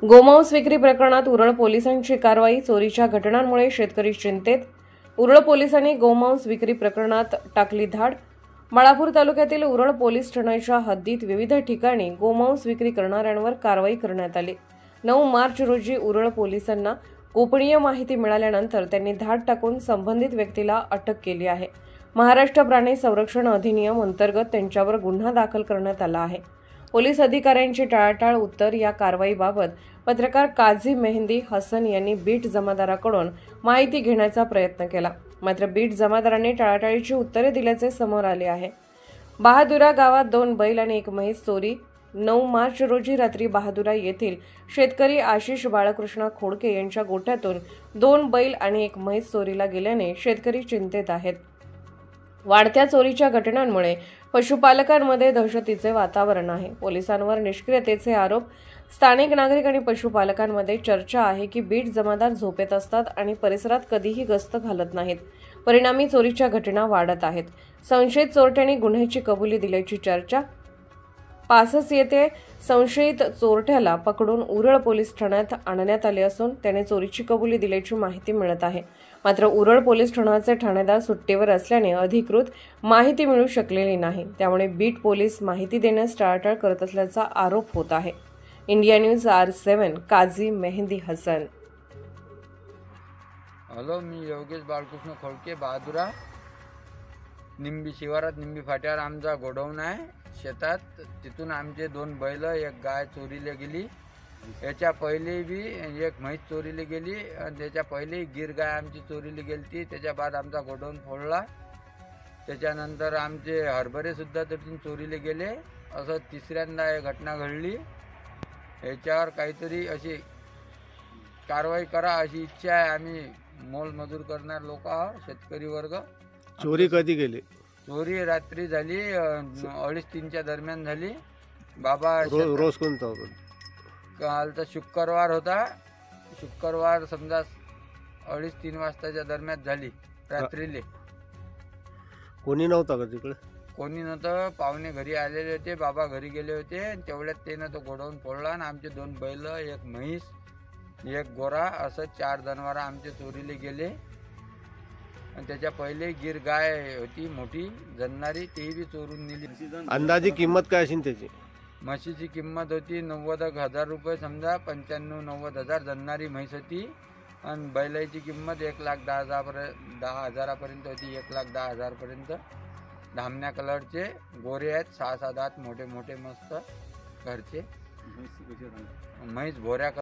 गोमांस विक्री प्रकरणात उरळ पोलिसांची कारवाई। चोरीच्या घटनांमुळे शेतकरी चिंतेत। उरळ पोलिसांनी गोमांस विक्री प्रकरणात टाकली धाड। बाळापूर तालुक्यातील उरळ पोलीस ठाण्याच्या हद्दीत विविध ठिकाणी गोमांस विक्री करणाऱ्यांवर कारवाई करण्यात आली। 9 मार्च रोजी उरळ पोलिसांना गोपनीय माहिती मिळाल्यानंतर त्यांनी धाड टाकून संबंधित व्यक्तीला अटक केली आहे। महाराष्ट्र प्राणी संरक्षण अधिनियम अंतर्गत त्यांच्यावर गुन्हा दाखल करण्यात आला आहे। पोलीस अधिकाऱ्यांची टाळाटाळ उत्तर या कारवाईबाबत पत्रकार काझी मेहंदी हसन यांनी बीट जमादाराकडून माहिती घेण्याचा प्रयत्न केला, मात्र बीट जमादारांनी टाळाटाळीची उत्तरे दिल्याचे समोर आले आहे। बहादुरा गावात 2 बैल आणि 1 म्हैस चोरी। 9 मार्च रोजी रात्री बहादुरा येथील शेतकरी आशिष बाळकृष्ण खोडके यांच्या गोठ्यातून 2 बैल आणि 1 म्हैस चोरीला गेल्याने शेतकरी चिंतेत आहेत। वाढत्या चोरीच्या घटनांमुळे पशुपालकांमध्ये दहशतीचे वातावरण आहे। पोलिसांवर निष्क्रियतेचे आरोप। स्थानिक नागरिक आणि पशुपालकांमध्ये चर्चा आहे की बीट जमादार झोपेत असतात आणि परिसरात कधीही गस्त घालत नाहीत। परिणामी चोरीच्या घटना वाढत आहेत। संशयित चोरट्यांनी गुन्ह्याची कबुली दिल्याची चर्चा। पासस येथे संशयित चोरट्याला पकडून उरळ पोलीस ठाण्यात आणण्यात आले असून त्याने चोरीची कबुली दिल्याची माहिती मिळत आहे। मात्र उरळ पोलीस ठाण्याचे ठाणेदार सुट्टीवर असल्याने अधिकृत माहिती मिळू शकलेली नाही। त्यामुळे बीट पोलीस माहिती देण्यास टाळाटाळ करत असल्याचा आरोप होत आहे। India news R7 Kazi Mehndi Hasan. Hello, मी योगेश बाळकृष्ण खोडके, बहादुरा निंबी शिवारात निंबी फाट्यावर आमचा गोडाऊन आहे। शेतात तिथून आमचे 2 बैल 1 गाय चोरीला गेली। याच्या पहिले बी 1 म्हैस चोरीला गेली आणि त्याच्या पहिले गिर गाय आमची चोरीला गेली। त्याच्या बाद आमचा गोडाऊन फोडला। त्याच्यानंतर आमचे हरभरे सुद्धा तिथून चोरीला गेले। असं तिसऱ्यांदा ही घटना घडली। याच्यावर काहीतरी अशी कारवाई करा अशी इच्छा आहे। आम्ही मोलमजूर करणार लोक आहोत, शेतकरी वर्ग। चोरी कधी गेली? चोरी रात्री झाली, 2:30-3च्या दरम्यान झाली। बाबा रोज कोणता होता? कालचा शुक्रवार होता। शुक्रवार समजा 2:30-3 वाजताच्या दरम्यान झाली रात्रीले। कोणी नव्हता का तिकडे? कोणी नव्हतं। पाहुणे घरी आलेले होते, बाबा घरी गेले होते। तेवढ्यात त्यानं तो गोडाऊन फोडला आणि आमचे 2 बैल 1 म्हैस 1 गोरा असं 4 जनावर आमचे चोरीले गेले। आणि त्याच्या पहिले गिर गाय होती मोठी जन्नारी, ती बी चोरून नेली। अंदाजी किंमत काय असेल त्याची? म्हशीची किंमत होती 90,000 रुपये, समजा 95-90,000 जन्नारी म्हैस होती। आणि बैलाची किंमत 1,10,000 पर्यंत होती। 1,10,000 पर्यंत। धामण्या कलरचे गोरे आहेत, 6-7 दात मोठे मोठे मस्त घरचे। म्हैस भोऱ्या